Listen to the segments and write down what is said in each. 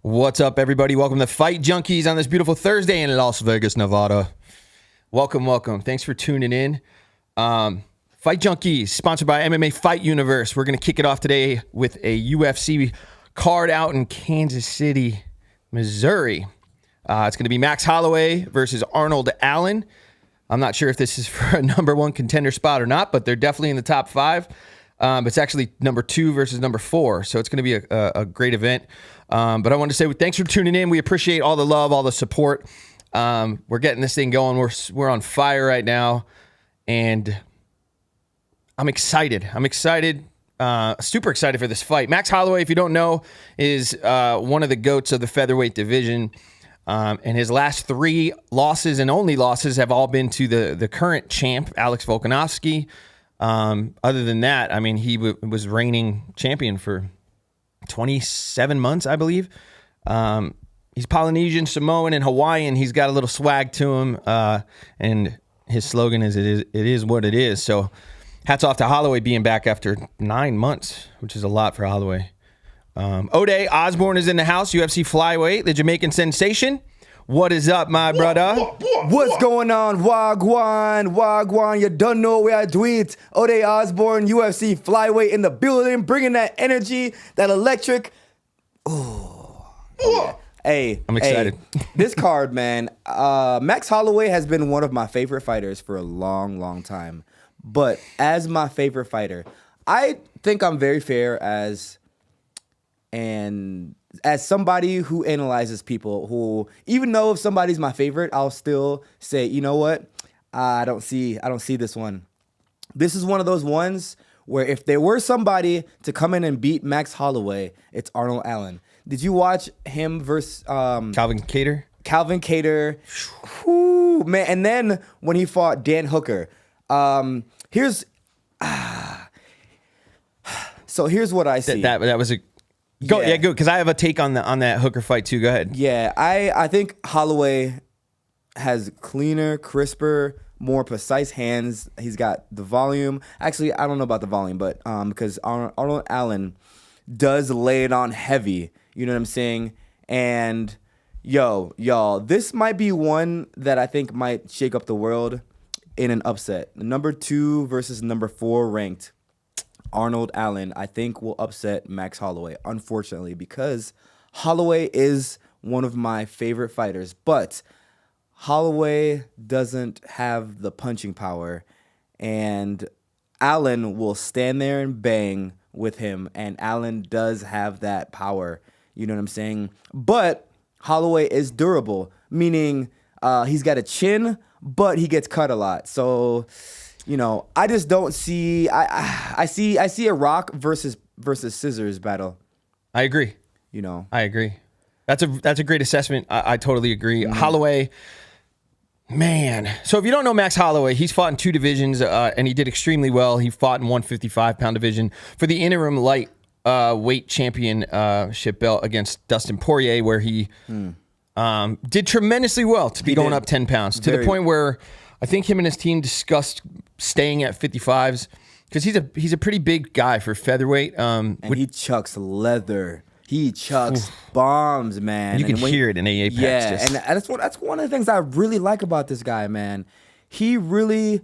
What's up, everybody? Welcome to Fight Junkeez on this beautiful Thursday in Las Vegas, Nevada. Welcome, welcome. Thanks for tuning in. Fight Junkeez, sponsored by MMA Fight Universe. We're going to kick it off today with a UFC card out in Kansas City, Missouri. It's going to be Max Holloway versus Arnold Allen. I'm not sure if this is for a number one contender spot or not, but they're definitely in the top five. It's actually number 2 versus number 4, so it's going to be a great event. But I wanted to say thanks for tuning in. We appreciate all the love, all the support. We're getting this thing going. We're on fire right now, and I'm excited. Super excited for this fight. Max Holloway, if you don't know, is one of the GOATs of the featherweight division. And his last 3 losses and only losses have all been to the current champ, Alex Volkanovski. Other than that, I mean, he was reigning champion for 27 months, I believe. He's Polynesian, Samoan, and Hawaiian. He's got a little swag to him, and his slogan is "It is what it is." So, hats off to Holloway being back after 9 months, which is a lot for Holloway. Ode Osborne is in the house. UFC flyweight, the Jamaican sensation. What is up, my brother? What's going on? Wagwan. You don't know where I do it. Ode Osborne, UFC flyweight in the building, bringing that energy, that electric. Oh yeah. Hey, I'm excited. Hey, this card, man. Max Holloway has been one of my favorite fighters for a long time. But as my favorite fighter, I think I'm very fair as somebody who analyzes people, who, even though if somebody's my favorite, I'll still say, you know what? I don't see this one. This is one of those ones where if there were somebody to come in and beat Max Holloway, it's Arnold Allen. Did you watch him versus Calvin Kattar? Calvin Kattar. Whew, man. And then when he fought Dan Hooker, here's what I see. That was a go. Yeah, good, because I have a take on that Hooker fight too. Go ahead. Yeah, I think Holloway has cleaner, crisper, more precise hands. He's got the volume. Actually, I don't know about the volume, but because Arnold Allen does lay it on heavy. You know what I'm saying? And y'all, this might be one that I think might shake up the world in an upset. Number 2 versus number 4 ranked Arnold Allen, I think, will upset Max Holloway, unfortunately, because Holloway is one of my favorite fighters, but Holloway doesn't have the punching power, and Allen will stand there and bang with him, and Allen does have that power, you know what I'm saying? But Holloway is durable, meaning he's got a chin, but he gets cut a lot, so you know, I just don't see. I see a rock versus scissors battle. I agree. You know, I agree. That's a great assessment. I totally agree. Holloway, man. So if you don't know Max Holloway, he's fought in 2 divisions, and he did extremely well. He fought in 155-pound division for the interim light weight championship belt against Dustin Poirier, where he did tremendously well to be going up 10 pounds to the point where I think him and his team discussed staying at 55s because he's a pretty big guy for featherweight. And he chucks leather. He chucks bombs, man. You can hear it in Apex. Yeah, and that's one of the things I really like about this guy, man. He really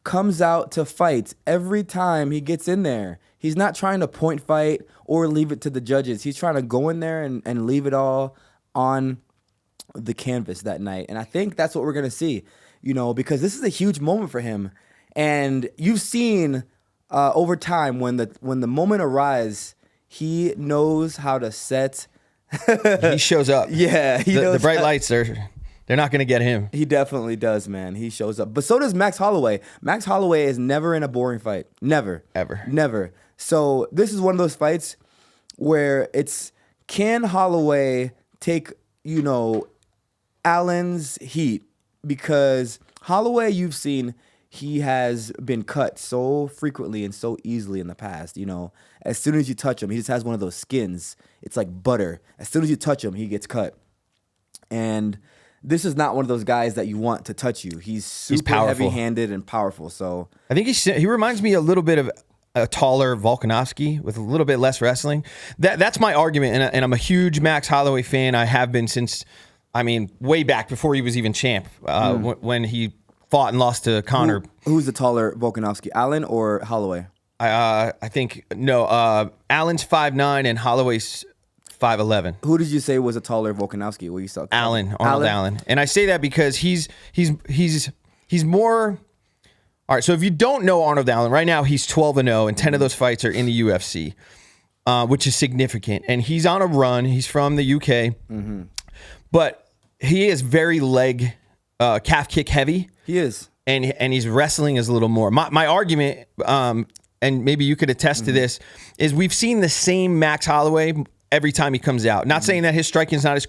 comes out to fight every time he gets in there. He's not trying to point fight or leave it to the judges. He's trying to go in there and leave it all on the canvas that night. And I think that's what we're going to see. You know, because this is a huge moment for him, and you've seen over time when the moment arrives, he knows how to set. He shows up. Yeah, the bright lights they're not going to get him. He definitely does, man. He shows up, but so does Max Holloway. Max Holloway is never in a boring fight, never, ever, never. So this is one of those fights where it's, can Holloway take Allen's heat? Because Holloway, you've seen, he has been cut so frequently and so easily in the past. You know, as soon as you touch him, he just has one of those skins. It's like butter. As soon as you touch him, he gets cut. And this is not one of those guys that you want to touch you. He's super heavy-handed and powerful. So I think he reminds me a little bit of a taller Volkanovski with a little bit less wrestling. That's my argument, and I'm a huge Max Holloway fan. I have been since, way back before he was even champ, when he fought and lost to Conor. Who's the taller Volkanovski, Allen or Holloway? I think, no, Allen's 5'9" and Holloway's 5'11". Who did you say was a taller Volkanovski? What you saw? Arnold Allen. And I say that because he's more... All right, so if you don't know Arnold Allen, right now he's 12-0, and 10 of those fights are in the UFC, which is significant. And he's on a run. He's from the UK. But he is very calf kick heavy. He is. And his wrestling is a little more. My argument, and maybe you could attest to this, is we've seen the same Max Holloway every time he comes out. Not saying that his striking is not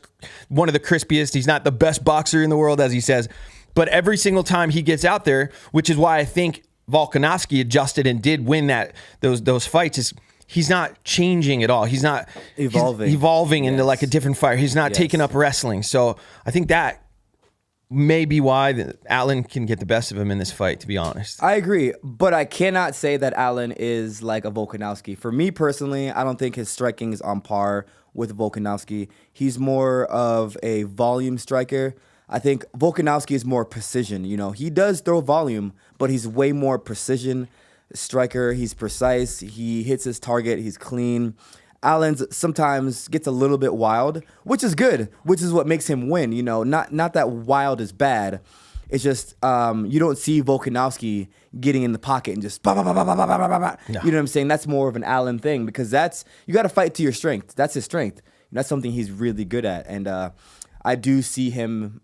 one of the crispiest. He's not the best boxer in the world, as he says. But every single time he gets out there, which is why I think Volkanovski adjusted and did win those fights, is he's not changing at all. He's not evolving into like a different fighter. He's not taking up wrestling. So I think that may be why Allen can get the best of him in this fight, to be honest. I agree, but I cannot say that Allen is like a Volkanovski. For me personally, I don't think his striking is on par with Volkanovski. He's more of a volume striker. I think Volkanovski is more precision. He does throw volume, but he's way more precision striker. He's precise. He hits his target. He's clean. Allen's sometimes gets a little bit wild, which is good, which is what makes him win. Not that wild is bad. It's just you don't see Volkanovski getting in the pocket and just bah, bah, bah, bah, bah, bah, bah, bah, bah. No. You know what I'm saying? That's more of an Allen thing because you got to fight to your strength. That's his strength. That's something he's really good at. And I do see him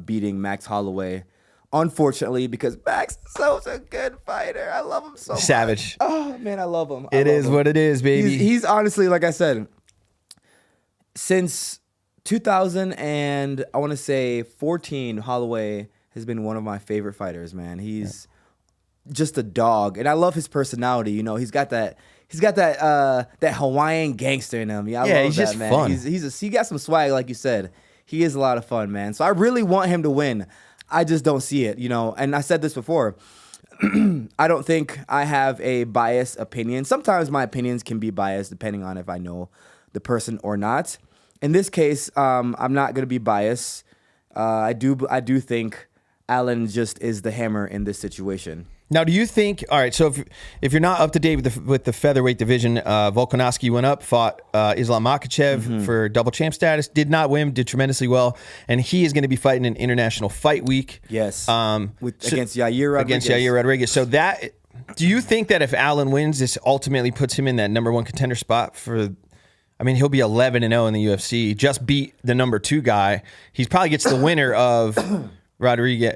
beating Max Holloway, unfortunately, because Max is such a good fighter. I love him so much. Savage. Oh, man, I love him. It is what it is, baby. He's honestly, like I said, since 2000 and I want to say 14, Holloway has been one of my favorite fighters, man. He's just a dog, and I love his personality. He's got that Hawaiian gangster in him. I love he's that, just man. fun. He got some swag, like you said. He is a lot of fun, man. So I really want him to win. I just don't see it, And I said this before. I don't think I have a biased opinion. Sometimes my opinions can be biased depending on if I know the person or not. In this case, I'm not going to be biased. I do think Allen just is the hammer in this situation. Now, do you think? All right, so if you're not up to date with the featherweight division, Volkanovski went up, fought Islam Makhachev for double champ status, did not win, did tremendously well, and he is going to be fighting in International Fight Week. Yes, against Yair Rodriguez. So do you think that if Allen wins, this ultimately puts him in that number one contender spot for? He'll be 11-0 in the UFC. Just beat the number 2 guy. He probably gets the winner of Rodriguez.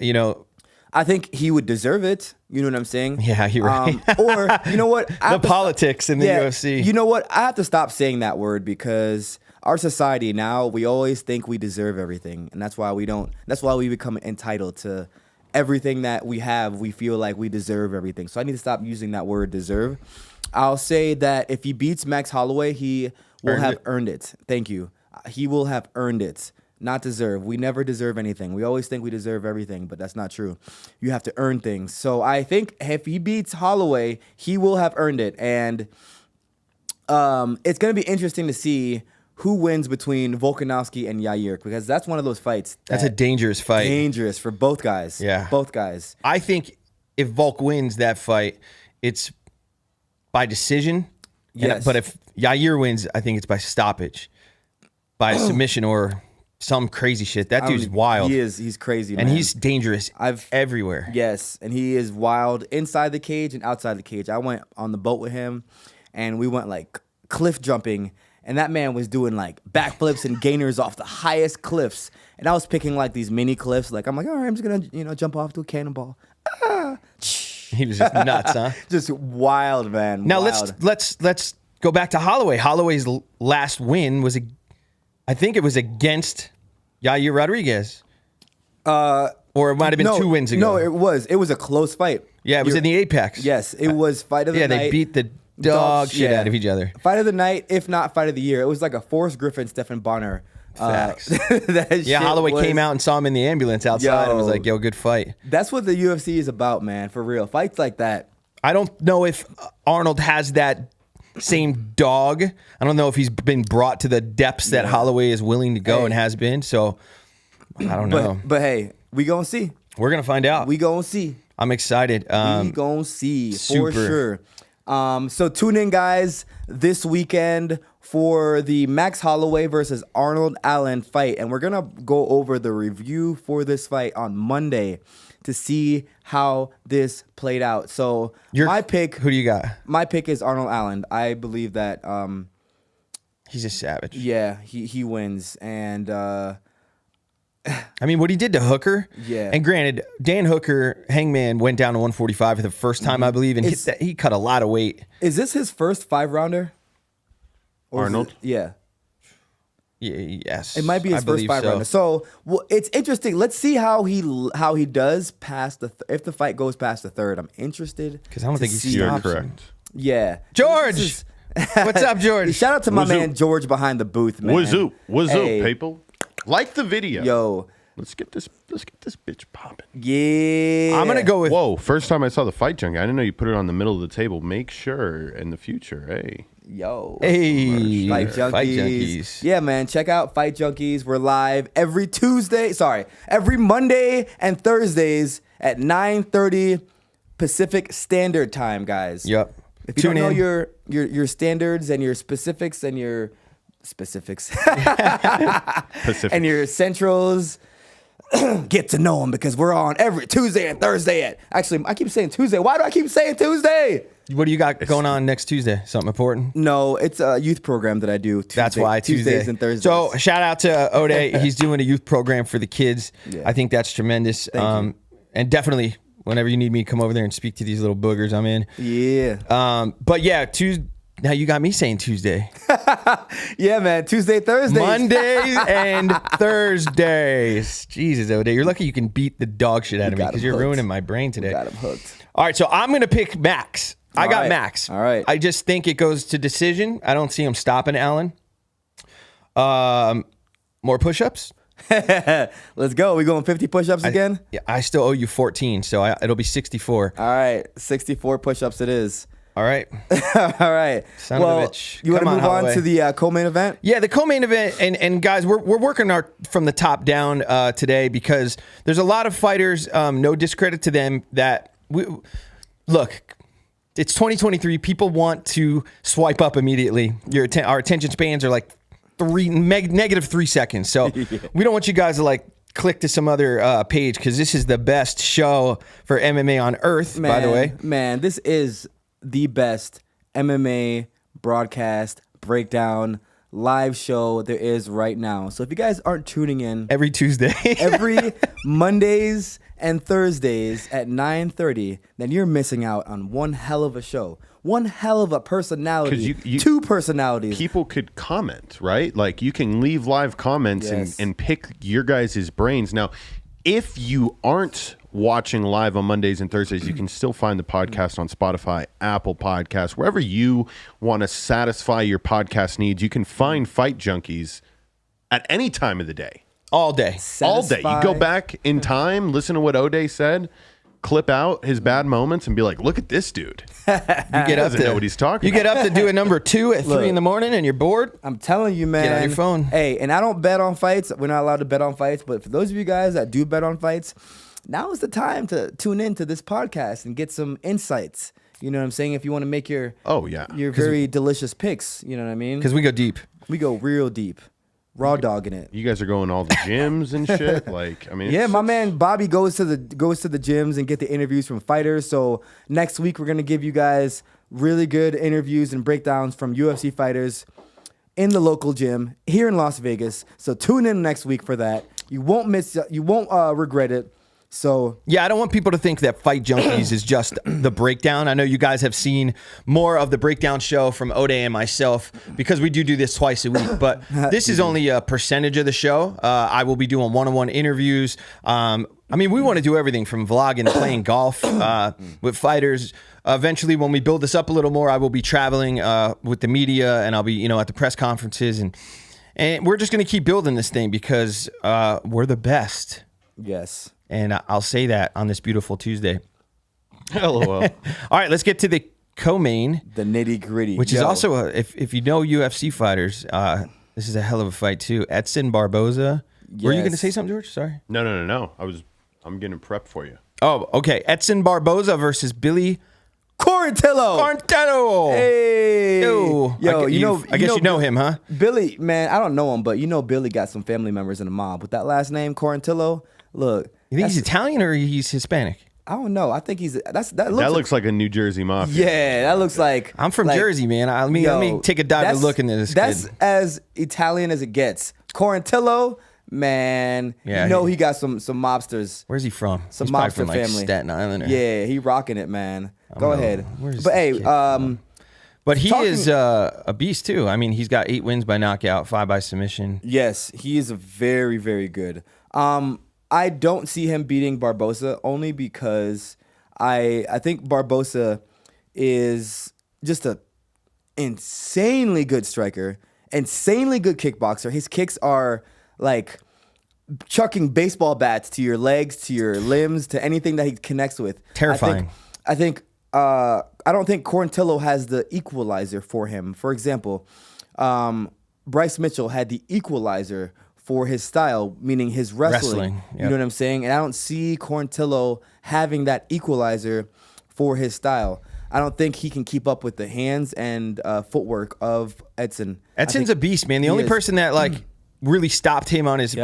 I think he would deserve it. You know what I'm saying? Yeah, you're right. Or, you know what? The politics in the UFC. You know what? I have to stop saying that word because our society now, we always think we deserve everything. And that's why we don't. That's why we become entitled to everything that we have. We feel like we deserve everything. So I need to stop using that word deserve. I'll say that if he beats Max Holloway, he will have earned it. Thank you. He will have earned it. Not deserve. We never deserve anything. We always think we deserve everything, but that's not true. You have to earn things. So I think if he beats Holloway, he will have earned it. And it's going to be interesting to see who wins between Volkanovski and Yair, because that's one of those fights. That's a dangerous fight. Dangerous for both guys. Yeah. Both guys. I think if Volk wins that fight, it's by decision. Yes. But if Yair wins, I think it's by stoppage, by submission or some crazy shit. That dude's wild. He is. He's crazy, man. And he's dangerous everywhere. Yes, and he is wild inside the cage and outside the cage. I went on the boat with him, and we went like cliff jumping, and that man was doing like backflips and gainers off the highest cliffs. And I was picking like these mini cliffs. Like I'm like, all right, I'm just gonna jump off to a cannonball. He was just nuts, huh? Just wild, man. Now wild. let's go back to Holloway. Holloway's last win was I think it was against Yair Rodriguez. Or it might have been 2 wins ago. No, it was. It was a close fight. Yeah, it was in the Apex. Yes, it was fight of the night. Yeah, they beat the dog shit out of each other. Fight of the night, if not fight of the year. It was like a Forrest Griffin, Stephan Bonner. Facts. Holloway came out and saw him in the ambulance outside and was like, yo, good fight. That's what the UFC is about, man, for real. Fights like that. I don't know if Arnold has that same dog. I don't know if he's been brought to the depths that Holloway is willing to go and has been. So I don't know. But hey, we gonna see. We're gonna find out. We gonna see. I'm excited. We gonna see super. for sure. So tune in, guys, this weekend for the Max Holloway versus Arnold Allen fight, and we're gonna go over the review for this fight on Monday to see how this played out. So my pick. Who do you got? My pick is Arnold Allen. I believe that. He's a savage. Yeah, he wins, and. I mean, what he did to Hooker. Yeah. And granted, Dan Hooker, Hangman, went down to 145 for the first time, I believe, and he cut a lot of weight. Is this his first 5-rounder? Arnold? Yeah. Yes. It might be his first 5-rounder. So it's interesting. Let's see how he does past if the fight goes past the third. I'm interested. Because I don't think he's You're correct. Yeah. George! What's up, George? Shout out to my Wazoo. man George behind the booth, man. Wazoo, Hey. people. Like the video. Yo. Let's get this bitch popping. Yeah. I'm going to go with... Whoa, first time I saw the Fight Junkie. I didn't know you put it on the middle of the table. Make sure in the future, hey. Yo. Hey. Fight Junkeez. Yeah, man. Check out Fight Junkeez. We're live every Monday and Thursdays at 9:30 Pacific Standard Time, guys. Yep. If you don't know your standards and your specifics and your Pacific. and your centrals, get to know them because we're on every Tuesday and Thursday actually, I keep saying Tuesday. Why do I keep saying Tuesday? What do you got going on next Tuesday? Something important? No, it's a youth program that I do. That's why Tuesdays and Thursdays. So shout out to Ode. He's doing a youth program for the kids. Yeah. I think that's tremendous. Thank you. And definitely, whenever you need me, come over there and speak to these little boogers. I'm in. Yeah. But yeah, Tuesday. Now you got me saying Tuesday. Yeah, man. Tuesday, Thursdays. Mondays and Thursdays. Jesus, Ode. You're lucky you can beat the dog shit out of me because you're ruining my brain today. Got him hooked. All right, so I'm going to pick Max. I got right. Max. All right. I just think it goes to decision. I don't see him stopping Allen. More push-ups. Let's go. We going 50 push-ups again? Yeah, I still owe you 14, so it'll be 64. All right. 64 push-ups it is. All right. All right. Son of a bitch. You want to Come on, move on Holloway. to the co-main event? Yeah, the co-main event, and guys, we're working from the top down today because there's a lot of fighters, no discredit to them, that look, it's 2023. People want to swipe up immediately. Our attention spans are like negative 3 seconds. So we don't want you guys to like click to some other page because this is the best show for MMA on earth, by the way. Man, this is the best MMA broadcast breakdown live show there is right now. So if you guys aren't tuning in Every Tuesday. every Mondays and Thursdays at 9:30, then you're missing out on one hell of a show. One hell of a personality. 2 personalities. People could comment, right? Like you can leave live comments Yes. and pick your guys' brains. Now, if you aren't watching live on Mondays and Thursdays, you can still find the podcast on Spotify, Apple Podcasts, wherever you want to satisfy your podcast needs. You can find Fight Junkeez at any time of the day. All day. All day. You go back in time, listen to what Ode said, clip out his bad moments and be like, look at this dude. You get up doesn't know what he's talking You get up to do a number 2 at 3 in the morning and you're bored. I'm telling you, man. Get on your phone. Hey, and I don't bet on fights. We're not allowed to bet on fights. But for those of you guys that do bet on fights, now is the time to tune in to this podcast and get some insights. You know what I'm saying? If you want to make your very delicious picks, you know what I mean? Because we go deep. We go real deep. Raw dogging it. You guys are going all the gyms and shit. Like, I mean, Yeah, my man Bobby goes to the gyms and get the interviews from fighters. So next week we're gonna give you guys really good interviews and breakdowns from UFC fighters in the local gym here in Las Vegas. So tune in next week for that. You won't regret it. So yeah, I don't want people to think that Fight Junkeez is just the breakdown. I know you guys have seen more of the breakdown show from Ode and myself because we do this twice a week. But this is only a percentage of the show. I will be doing one-on-one interviews. I mean, we want to do everything from vlogging to playing golf with fighters. Eventually, when we build this up a little more, I will be traveling with the media, and I'll be, at the press conferences, and we're just going to keep building this thing because we're the best. yes. And I'll say that on this beautiful Tuesday. LOL. All right, let's get to the co-main, The nitty gritty, which is also if you know UFC fighters, this is a hell of a fight too. Edson Barboza. Were you going to say something, George? Sorry. No. I'm getting prepped for you. Oh, okay. Edson Barboza versus Billy Quarantillo. Hey, Yo, I guess you know him, huh? Billy, man, I don't know him, but Billy got some family members in the mob with that last name, Quarantillo. Look, You think he's Italian or he's Hispanic? I don't know. I think That looks like a New Jersey mafia. Yeah, that looks like. I'm from Jersey, man. Let me take a dive and look into this. That's kid. as Italian as it gets. Quarantillo, man. Yeah, he got some mobsters. Where's he from? Some He's probably mobster from like family. Staten Island. Or, Yeah, he rocking it, man. Go ahead. Where's But this hey, kid but he is a beast too. I mean, he's got 8 wins by knockout, 5 by submission. yes, he is very, very good. I don't see him beating Barboza only because I think Barboza is just a insanely good striker, insanely good kickboxer. His kicks are like chucking baseball bats to your legs, to your limbs, to anything that he connects with. Terrifying. I don't think Quarantillo has the equalizer for him. For example, Bryce Mitchell had the equalizer for his style, meaning his wrestling. Yep. You know what I'm saying? And I don't see Quarantillo having that equalizer for his style. I don't think he can keep up with the hands and footwork of Edson. Edson's a beast, man. The only person that really stopped him on his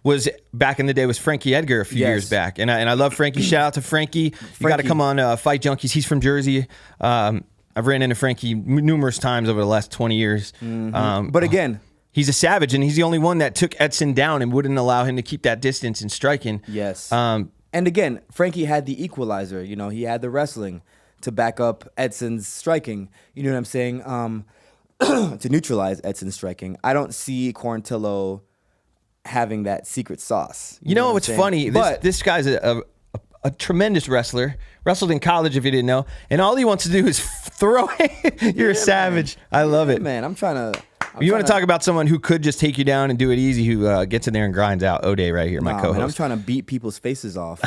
was back in the day was Frankie Edgar a few years back, and I love Frankie. Shout out to Frankie. You got to come on Fight Junkies. He's from Jersey. I've ran into Frankie numerous times over the last 20 years. But again, he's a savage, and he's the only one that took Edson down and wouldn't allow him to keep that distance in striking. Yes. And again, Frankie had the equalizer. He had the wrestling to back up Edson's striking. You know what I'm saying? To neutralize Edson's striking. I don't see Quarantillo having that secret sauce. You know what what's I'm funny? saying? This guy's a tremendous wrestler. Wrestled in college, if you didn't know, and all he wants to do is throw. You're a savage. Man. I love it, man. I'm trying to. You want to talk about someone who could just take you down and do it easy, who gets in there and grinds out? O'Day right here, my co-host. Man, I'm trying to beat people's faces off.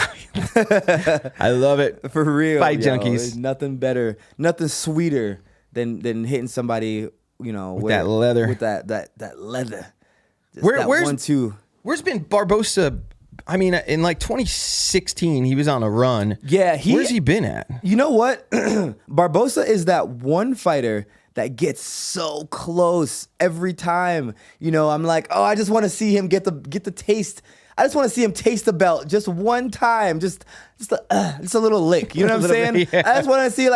I love it. For real. Fight Junkies. Junkies. Nothing better, nothing sweeter than hitting somebody, with that leather. With that leather. Just Where's 1-2. Where's been Barboza? I mean, in like 2016, he was on a run. Yeah, where's he been at? You know what? Barboza is that one fighter that gets so close every time. I'm like, I just want to see him get the taste. I just want to see him taste the belt just one time, just a little lick. You know what I'm saying? Yeah. I just want to see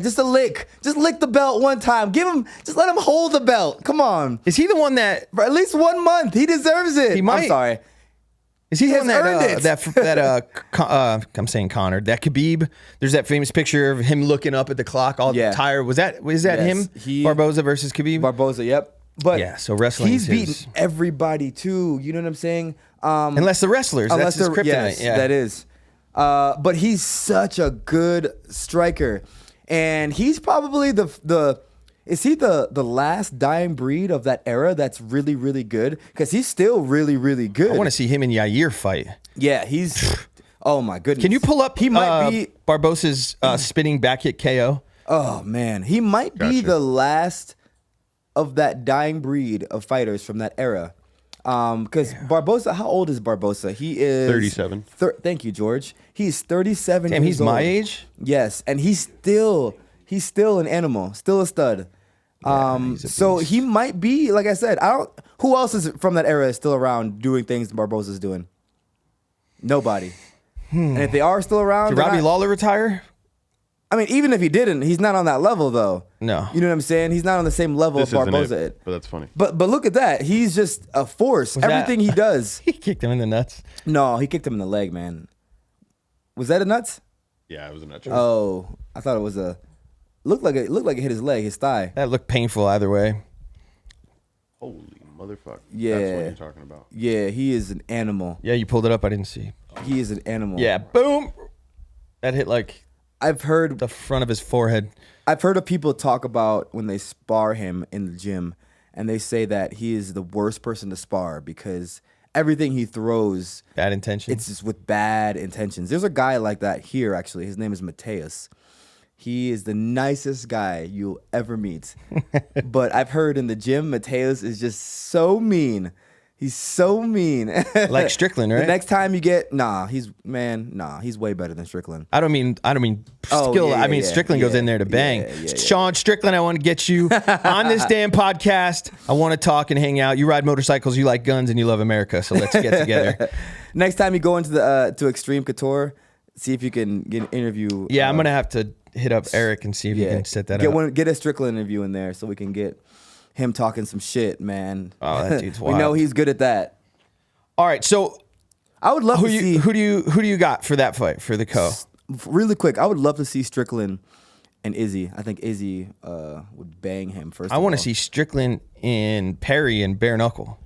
just a lick. Just lick the belt one time. Just let him hold the belt. Come on. Is he the one that For at least 1 month, he deserves it. He might. I'm sorry. Is he the one earned it. I'm saying Connor, that Khabib? There's that famous picture of him looking up at the clock all tired. Was that Yes, him? Barboza versus Khabib? Barboza, yep. But yeah, so wrestling. He's beaten everybody too. You know what I'm saying? Unless the wrestlers, that's his kryptonite. Yes, that is. But he's such a good striker, and he's probably is he the last dying breed of that era that's really, really good? Because he's still really, really good. I want to see him and Yair fight. Yeah, he's. Oh my goodness! Can you pull up? He might be Barboza's spinning back hit KO. Oh man, he might be the last of that dying breed of fighters from that era. Because Barboza, how old is Barboza? He is 37. Thank you, George. He's 37 Damn, years he's old. my age? Yes, and he's still an animal, still a stud. So he might be, like I said, who else is from that era is still around doing things Barboza's doing? Nobody. And if they are still around, Did Robbie Lawler retire? I mean, even if he didn't, he's not on that level though. No. You know what I'm saying? He's not on the same level This of Barboza. isn't it, but that's funny. But look at that. He's just a force. Everything he does. He kicked him in the nuts. No, he kicked him in the leg, man. Was that a nuts? Yeah, it was a nut job. Oh, I thought it was looked like it hit his leg, his thigh. That looked painful either way. Holy motherfucker. Yeah. That's what you're talking about. Yeah, he is an animal. Yeah, you pulled it up. I didn't see. He is an animal. Yeah, boom. That hit like I've heard the front of his forehead. I've heard of people talk about when they spar him in the gym, and they say that he is the worst person to spar because everything he throws, Bad intentions. it's just with bad intentions. There's a guy like that here, actually. His name is Mateus. He is the nicest guy you'll ever meet. But I've heard in the gym, Mateus is just so mean. He's so mean. Like Strickland, right? The next time you get, he's way better than Strickland. I don't mean Oh, skill. yeah, I mean yeah, Strickland goes yeah, in there to bang. yeah. Sean Strickland, I want to get you on this damn podcast. I want to talk and hang out. You ride motorcycles, you like guns, and you love America. So let's get together. Next time you go into the to Extreme Couture, see if you can get an interview. Yeah, I'm gonna have to hit up Eric and see if you can set that up. Get a Strickland interview in there so we can get him talking some shit, man. Oh, that dude's We wild. know he's good at that. All right, so I would love to see. who do you got for that fight for the co? Really quick, I would love to see Strickland and Izzy. I think Izzy would bang him first. I want to see Strickland and Perry and bare knuckle.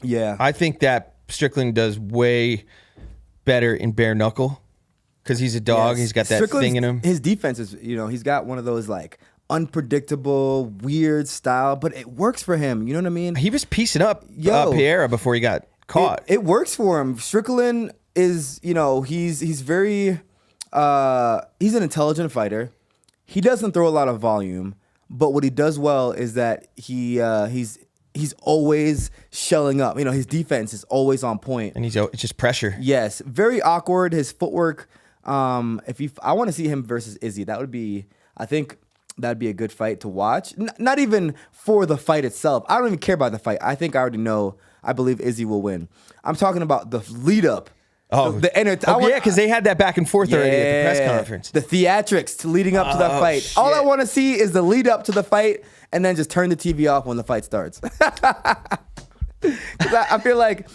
Yeah, I think that Strickland does way better in bare knuckle because he's a dog. Yes. He's got that Strickland's- thing in him. His defense is, he's got one of those like unpredictable, weird style, but it works for him. You know what I mean? He was piecing up Yo. Piera before he got caught. It works for him. Strickland is, he's very, he's an intelligent fighter. He doesn't throw a lot of volume, but what he does well is that he's always shelling up. His defense is always on point. And it's just pressure. Yes, very awkward. His footwork. I want to see him versus Izzy. I think that'd be a good fight to watch. Not even for the fight itself. I don't even care about the fight. I think I already know. I believe Izzy will win. I'm talking about the lead up. Oh, yeah, because they had that back and forth already at the press conference. The theatrics to leading up to the fight. Shit. All I want to see is the lead up to the fight, and then just turn the TV off when the fight starts. 'Cause I feel like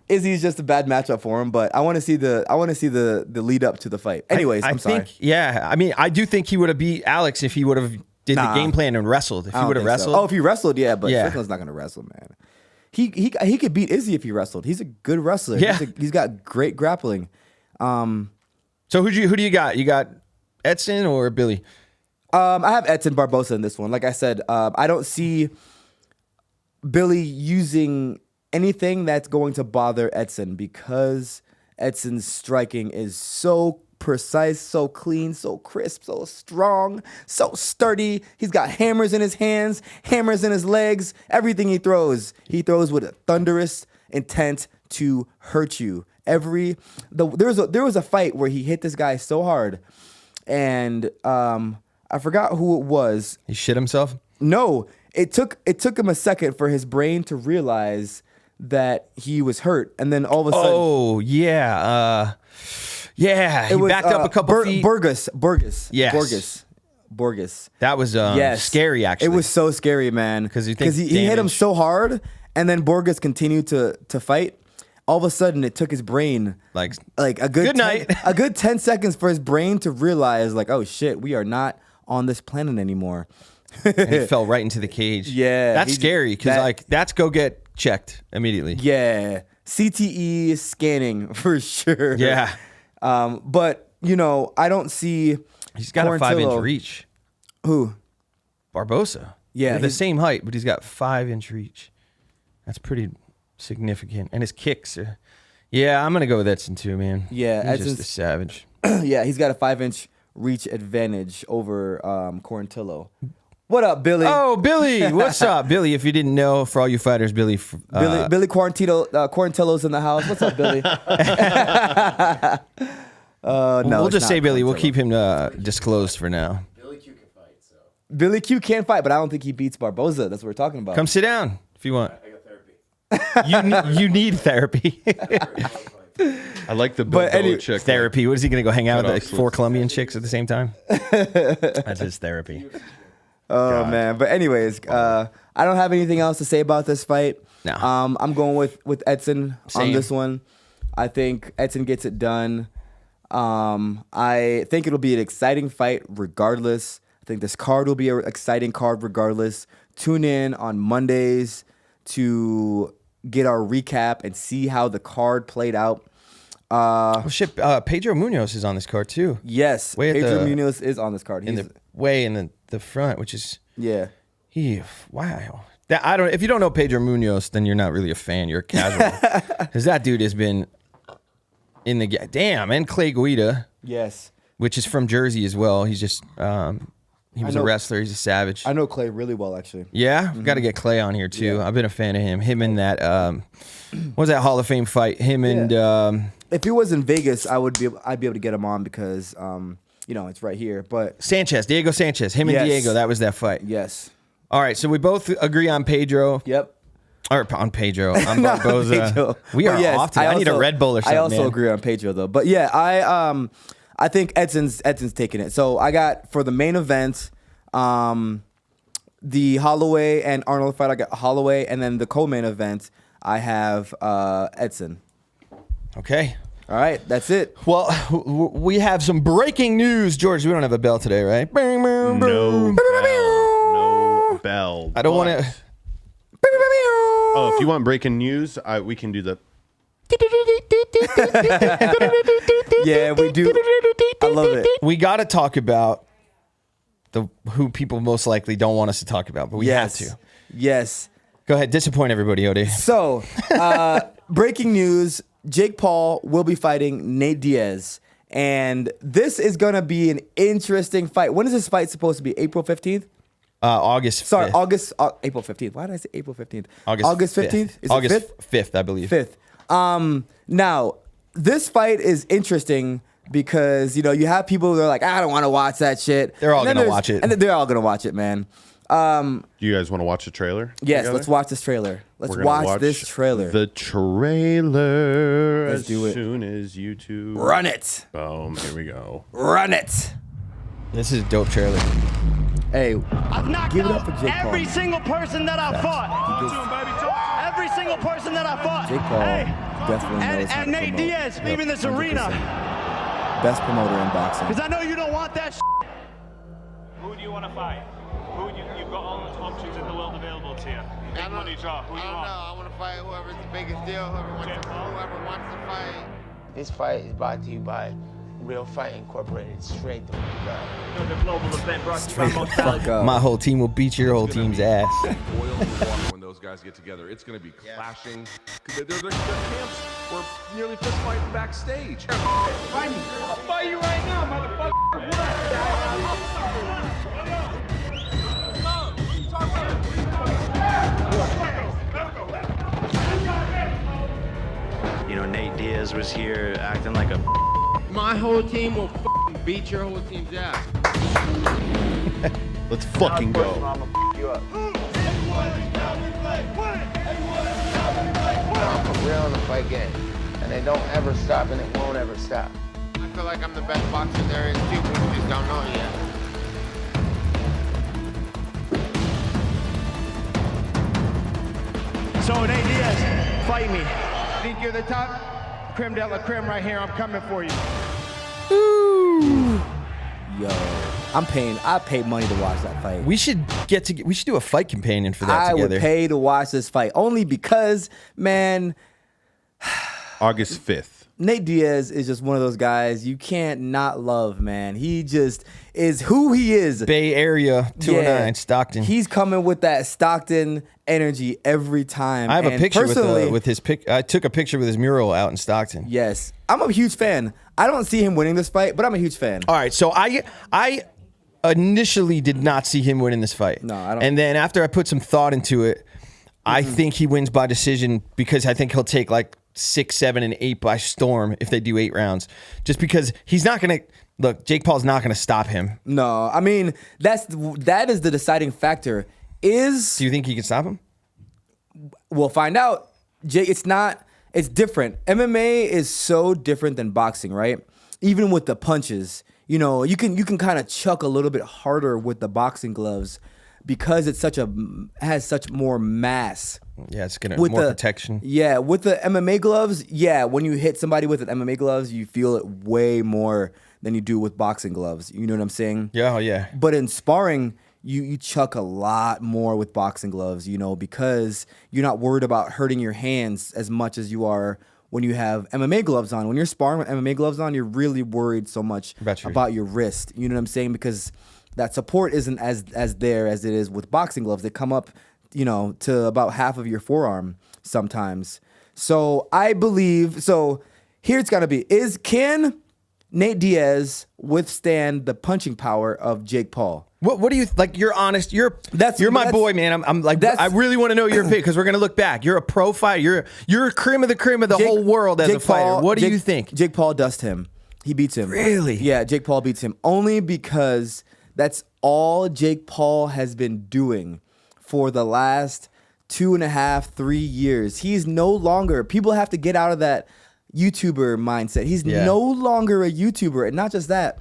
Izzy's just a bad matchup for him, but I want to see the lead up to the fight. Anyways, I'm sorry. I mean, I do think he would have beat Alex if he would have did the game plan and wrestled. If I he don't would have think wrestled. so. Oh, if he wrestled, yeah, but Yeah. Strickland's not gonna wrestle, man. He could beat Izzy if he wrestled. He's a good wrestler. Yeah. He's got great grappling. So who do you got? You got Edson or Billy? I have Edson Barbosa in this one. Like I said, I don't see Billy using anything that's going to bother Edson because Edson's striking is so precise, so clean, so crisp, so strong, so sturdy. He's got hammers in his hands, hammers in his legs. Everything he throws with a thunderous intent to hurt you. There was a fight where he hit this guy so hard, and I forgot who it was. He shit himself? No, it took him a second for his brain to realize that he was hurt, and then all of a sudden, Oh, yeah. He backed up a couple feet. Burgess. Yes. Borges. That was Yes. scary, actually. It was so scary, man. 'Cause you think he hit him damage. so hard, and then Borges continued to fight. All of a sudden, it took his brain like a good Good night. a good 10 seconds for his brain to realize, like, oh shit, we are not on this planet anymore. and he fell right into the cage. Yeah, That's scary because that- that's go get checked immediately. Yeah, CTE scanning for sure. Yeah. But I don't see. He's got a 5-inch Quarantillo- reach. Who? Barbosa. Yeah, They're the he's- same height, but he's got 5-inch reach. That's pretty significant. And his kicks are. Yeah, I'm gonna go with Edson too, man. Yeah, he's just Edson's- a savage. Yeah, he's got a 5-inch reach advantage over Quarantillo. What up, Billy? Oh, Billy, what's up, Billy? If you didn't know, for all you fighters, Billy. Billy Quarantillo's in the house. What's up, Billy? No, we'll it's just not say Billy. We'll Quarantillo. keep him disclosed for now. Billy Q can fight, but I don't think he beats Barboza. That's what we're talking about. Come sit down if you want. I got therapy. You need therapy. I like the Bill But any- Belichick. Therapy. What is he gonna go hang out with Cut like off 4 slits. Colombian chicks at the same time? That's his therapy. Oh man, but anyways, I don't have anything else to say about this fight. No. I'm going with Edson on Same. this one. I think Edson gets it done. I think it'll be an exciting fight regardless. I think this card will be an exciting card regardless. Tune in on Mondays to get our recap and see how the card played out. Oh shit! Pedro Munoz is on this card too. Yes, Way at Pedro the- Munoz is on this card. In the front, which is yeah. Wow. If you don't know Pedro Munoz, then you're not really a fan. You're a casual. Because that dude has been in the damn. And Clay Guida, Yes. which is from Jersey as well. He's just he was a wrestler. He's a savage. I know Clay really well, actually. Yeah, got to get Clay on here too. Yeah. I've been a fan of him. Him in that what was that Hall of Fame fight? Him and if he was in Vegas, I'd be able to get him on because it's right here. But Diego Sanchez. Him and Diego. That was that fight. Yes. All right, so we both agree on Pedro. Yep. Or on Pedro. On Barboza. Pedro. We are off today. I need a Red Bull or something. I also agree on Pedro though. But yeah, I think Edson's taking it. So I got for the main event, the Holloway and Arnold fight. I got Holloway, and then the co-main event, I have Edson. Okay. All right, that's it. Well, we have some breaking news, George. We don't have a bell today, right? No bell. I don't want to. Oh, if you want breaking news, we can do the. Yeah, we do. I love it. We got to talk about who people most likely don't want us to talk about, but we have to. Yes. Go ahead, disappoint everybody, Odie. So, breaking news: Jake Paul will be fighting Nate Diaz, and this is gonna be an interesting fight. When is this fight supposed to be? April 15th. August 5th. Sorry, April 15th. Why did I say April 15th? August 15th? Is August it 5th? 5th, I believe. 5th. Now, this fight is interesting because, you have people that are like, I don't want to watch that shit. They're all going to watch it. And they're all going to watch it, man. Do you guys want to watch the trailer? Yes, together? let's watch this trailer. Let's We're gonna watch this trailer. The trailer. Let's do it. As soon as YouTube. Run it. Boom. Here we go. Run it. This is a dope trailer. Hey, I've knocked give it out up for Jake Paul. every single person that I fought. Every single person that I fought. Jake Paul definitely knows how and to Nate promote. Diaz leaving this arena. Best promoter in boxing. Because I know you don't want that. Who do you want to fight? You've got all the options in the world available to you. Big money draw. Who I you don't want? know. I want to fight whoever's the biggest deal, whoever wants to fight. This fight is brought to you by Real Fight Incorporated. Straight the fuck up. The global event brought to you by Straight the fuck up. My whole team will beat your whole team's ass. Oil in the water when those guys get together. It's going to be clashing. Their camps were nearly fist fighting backstage. Fight me. I'll fight you right now, Nate Diaz was here acting like a. My whole team will beat your whole team's ass. Let's fucking go. I'm gonna you up. I'm For real in the fight game. And they don't ever stop and it won't ever stop. I feel like I'm the best boxer there is too, but you just don't know it yet. So Nate Diaz, fight me. I think you're the top creme de la creme right here. I'm coming for you. Yo, I paid money to watch that fight. We should do a fight companion for that I together. would pay to watch this fight only because, man, August 5th. Nate Diaz is just one of those guys you can't not love, man. He just is who he is. Bay Area 209, Yeah. Stockton. He's coming with that Stockton energy every time. I have a And picture personally, with his pic. I took a picture with his mural out in Stockton. Yes, I'm a huge fan. I don't see him winning this fight, but I'm a huge fan. All right, so I initially did not see him winning this fight. No, I don't. And then after I put some thought into it, I think he wins by decision because I think he'll take like 6, 7, and 8 by storm if they do 8 rounds. Just because he's not going to look. Jake Paul's not going to stop him. No, I mean that is the deciding factor. Do you think he can stop him? We'll find out. Jake, it's different. MMA is so different than boxing, right? Even with the punches, you can kind of chuck a little bit harder with the boxing gloves because it's has such more mass. Yeah, it's gonna more protection. Yeah, with the MMA gloves, when you hit somebody with the MMA gloves, you feel it way more than you do with boxing gloves. You know what I'm saying? Yeah, oh yeah. But in sparring, you chuck a lot more with boxing gloves, because you're not worried about hurting your hands as much as you are when you have MMA gloves on. When you're sparring with MMA gloves on, you're really worried so much about your wrist. You know what I'm saying? Because that support isn't as there as it is with boxing gloves. They come up, to about half of your forearm sometimes. So I believe, here it's got to be, can Nate Diaz withstand the punching power of Jake Paul? What do you like? You're honest. You're my boy, man. I'm like, I really want to know your pick because we're gonna look back. You're a pro fighter. You're cream of the whole world as a fighter. What do you think? Jake Paul dusts him. He beats him. Really? Yeah, Jake Paul beats him only because that's all Jake Paul has been doing for the last 2.5, 3 years. He's no longer. People have to get out of that YouTuber mindset. He's no longer a YouTuber, and not just that,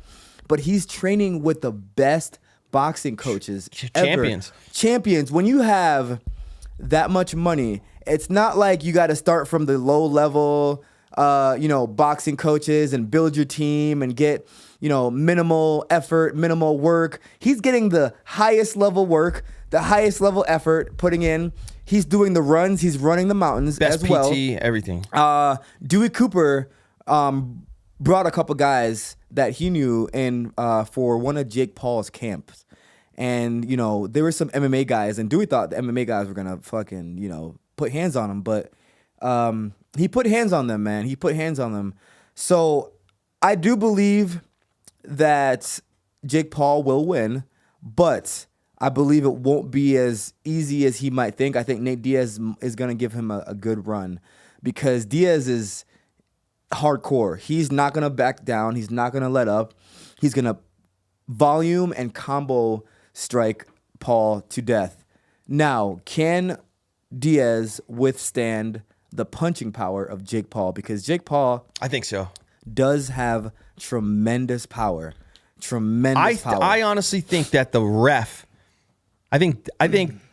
but he's training with the best boxing coaches champions ever. Champions. When you have that much money, it's not like you got to start from the low level boxing coaches and build your team and get minimal effort, minimal work. He's getting the highest level work, the highest level effort, putting in. He's doing the runs, he's running the mountains best as well. PT, everything. Dewey Cooper brought a couple guys that he knew in for one of Jake Paul's camps. And, there were some MMA guys, and Dewey thought the MMA guys were going to fucking, put hands on him. But he put hands on them, man. He put hands on them. So I do believe that Jake Paul will win, but I believe it won't be as easy as he might think. I think Nate Diaz is going to give him a good run because Diaz is hardcore. He's not going to back down. He's not going to let up. He's going to volume and combo strike Paul to death. Now, can Diaz withstand the punching power of Jake Paul? Because Jake Paul, I think so, does have tremendous power. Tremendous power. I honestly think that the ref, I think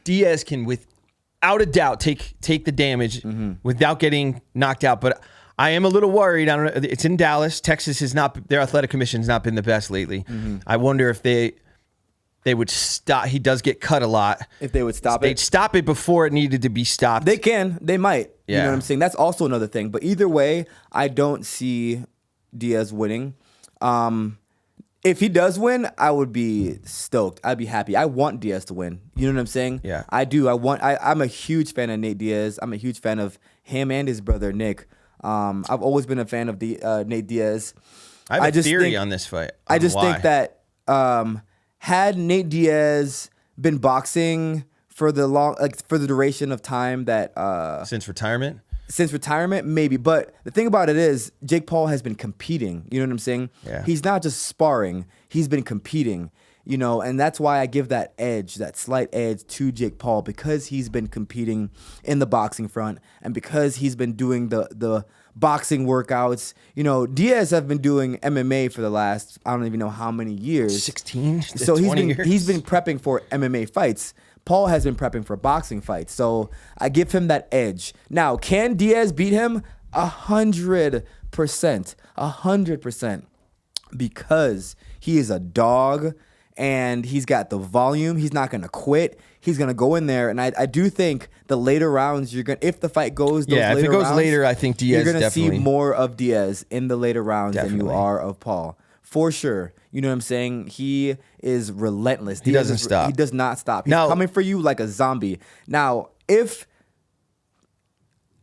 Diaz can without a doubt take the damage without getting knocked out. But I am a little worried. I don't know. It's in Dallas. Texas is not, their athletic commission's not been the best lately. I wonder if they would stop. He does get cut a lot. If they would stop They'd stop it before it needed to be stopped. They can. They might. Yeah. You know what I'm saying? That's also another thing. But either way, I don't see Diaz winning. If he does win, I would be stoked. I'd be happy. I want Diaz to win. You know what I'm saying? Yeah. I do. I'm a huge fan of Nate Diaz. I'm a huge fan of him and his brother, Nick. I've always been a fan of Nate Diaz. I have a theory on this fight. I just think that had Nate Diaz been boxing for the duration of time that since retirement, maybe. But the thing about it is, Jake Paul has been competing. You know what I'm saying? Yeah. He's not just sparring. He's been competing. And that's why I give that edge, that slight edge to Jake Paul, because he's been competing in the boxing front and because he's been doing the boxing workouts. Diaz have been doing MMA for the last, I don't even know how many years. 16? So 20 years? he's been prepping for MMA fights. Paul has been prepping for boxing fights. So I give him that edge. Now, can Diaz beat him? 100%. 100%. Because he is a dog. And he's got the volume. He's not going to quit. He's going to go in there. And I do think the later rounds, if the fight goes those later rounds. Yeah, if it goes later, I think Diaz you're going to see more of Diaz in the later rounds than you are of Paul. For sure. You know what I'm saying? He is relentless. He doesn't stop. He does not stop. He's coming for you like a zombie. Now, if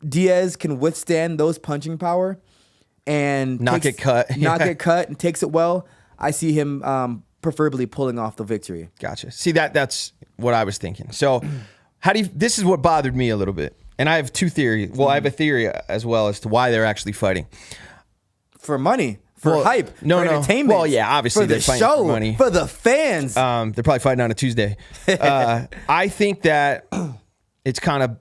Diaz can withstand those punching power and not get cut and takes it well, I see him preferably pulling off the victory. Gotcha. See, that's what I was thinking. So this is what bothered me a little bit. And I have two theories. Well, I have a theory as well as to why they're actually fighting. For money. For hype. For entertainment. Well, yeah, obviously they're fighting for money. For the fans. They're probably fighting on a Tuesday. I think that it's kind of,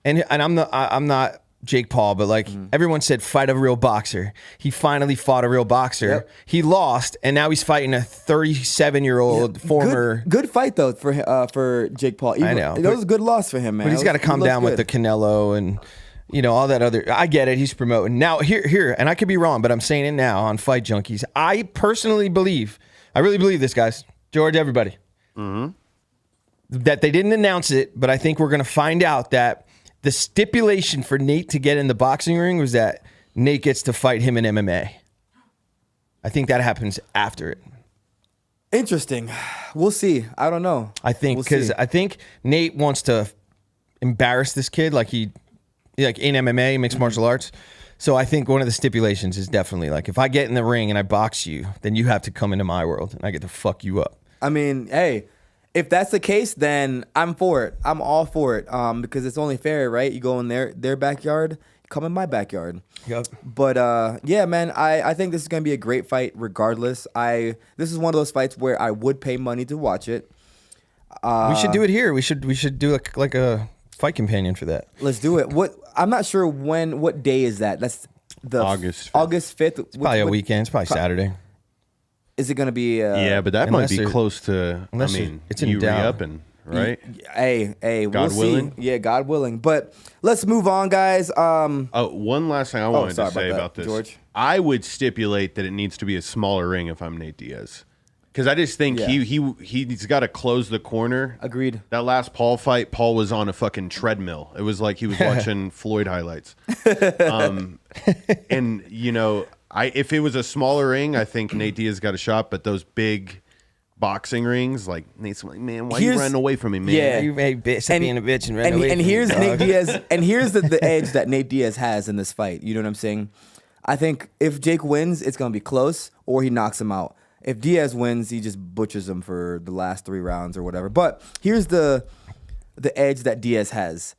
and I'm not Jake Paul, but everyone said fight a real boxer. He finally fought a real boxer. Yep. He lost, and now he's fighting a 37-year-old former. Good fight though for Jake Paul. I know. It was a good loss for him, man. But he's got to calm down with the Canelo and all that other. I get it. He's promoting now. Here, and I could be wrong, but I'm saying it now on Fight Junkeez. I personally believe, I really believe this, guys, George, everybody, that they didn't announce it, but I think we're going to find out that the stipulation for Nate to get in the boxing ring was that Nate gets to fight him in MMA. I think that happens after it. Interesting. We'll see. I don't know. I think because I think Nate wants to embarrass this kid like in MMA, mixed martial arts. So I think one of the stipulations is definitely like, if I get in the ring and I box you, then you have to come into my world and I get to fuck you up. I mean, hey, if that's the case, then I'm for it. I'm all for it. Because it's only fair, right? You go in their backyard, come in my backyard. Yep. But yeah, man, I think this is gonna be a great fight regardless. This is one of those fights where I would pay money to watch it. We should do it here. We should do like a fight companion for that. Let's do it. I'm not sure what day is that? That's the August 5th. August 5th. It's probably a weekend. It's probably Saturday. Is it going to be? Yeah, but that might be close to. I unless mean, it's in you doubt. re-upping, right? Hey, God we'll willing? see. Yeah, God willing. But let's move on, guys. Oh, one last thing I wanted to say about this. George. I would stipulate that it needs to be a smaller ring if I'm Nate Diaz. Because I just think he's got to close the corner. Agreed. That last Paul fight, Paul was on a fucking treadmill. It was like he was watching Floyd highlights. And, you know, if it was a smaller ring, I think Nate Diaz got a shot. But those big boxing rings, like Nate's like, man, why are you running away from me, man? Yeah. You made bitch being a bitch and run away and from here's me, Nate dog. Diaz, and here's the edge that Nate Diaz has in this fight. You know what I'm saying? I think if Jake wins, it's gonna be close, or he knocks him out. If Diaz wins, he just butchers him for the last 3 rounds or whatever. But here's the edge that Diaz has.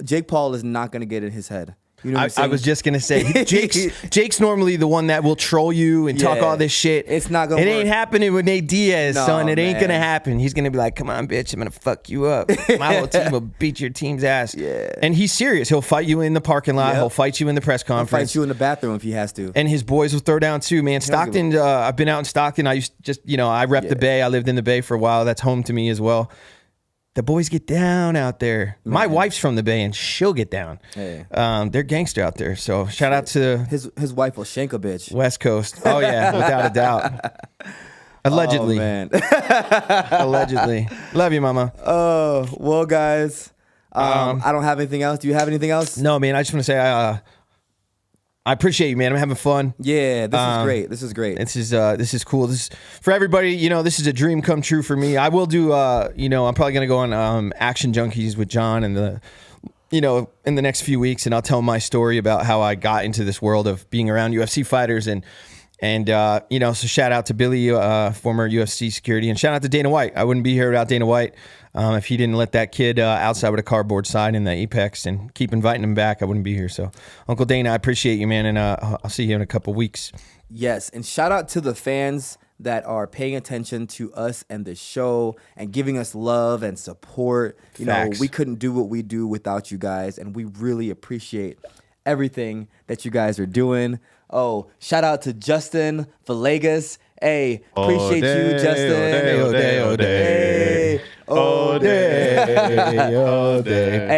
Jake Paul is not gonna get in his head. You know what I'm saying? I was just gonna say, Jake's normally the one that will troll you and talk all this shit. It's not gonna It work. ain't happening with Nate Diaz, No, son. It ain't man. gonna happen. He's gonna be like, "Come on, bitch, I'm gonna fuck you up. My whole team will beat your team's ass." Yeah. And he's serious. He'll fight you in the parking lot. Yep. He'll fight you in the press He'll conference. fight you in the bathroom if he has to. And his boys will throw down too, man. Stockton, I've been out in Stockton. I used just, I rep the Bay. I lived in the Bay for a while. That's home to me as well. The boys get down out there. Man. My wife's from the Bay and she'll get down. Hey. They're gangster out there. So shout out to His wife will shank a bitch. West Coast. Oh yeah, without a doubt. Allegedly. Oh, man. Allegedly. Love you, mama. Oh, well, guys. I don't have anything else. Do you have anything else? No, man. I just want to say I appreciate you, man. I'm having fun. Yeah, this is great. This is great. This is cool. This is for everybody. This is a dream come true for me. I will do. I'm probably gonna go on Action Junkeez with John and in the next few weeks, and I'll tell my story about how I got into this world of being around UFC fighters and so shout out to Billy, former UFC security, and shout out to Dana White. I wouldn't be here without Dana White. If he didn't let that kid outside with a cardboard sign in the Apex and keep inviting him back, I wouldn't be here. So, Uncle Dana, I appreciate you, man, and I'll see you in a couple weeks. Yes, and shout out to the fans that are paying attention to us and the show and giving us love and support. Facts. We couldn't do what we do without you guys, and we really appreciate everything that you guys are doing. Oh, shout out to Justin Villegas. Hey, appreciate you, Justin. Hey, Hey,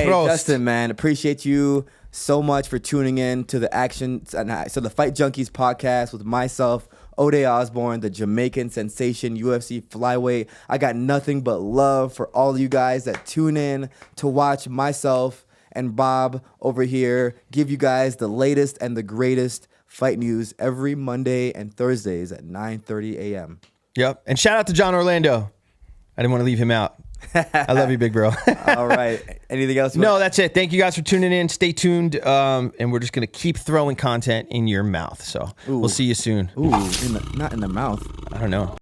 Prost. Justin, man, appreciate you so much for tuning in to the the Fight Junkeez podcast with myself, O'Day Osborne, the Jamaican sensation, UFC flyweight. I got nothing but love for all of you guys that tune in to watch myself and Bob over here give you guys the latest and the greatest fight news every Monday and Thursdays at 9:30 a.m. Yep. And shout out to John Orlando. I didn't want to leave him out. I love you, big bro. All right. Anything else? No, that's it. Thank you guys for tuning in. Stay tuned. And we're just going to keep throwing content in your mouth. So we'll see you soon. Ooh, not in the mouth. I don't know.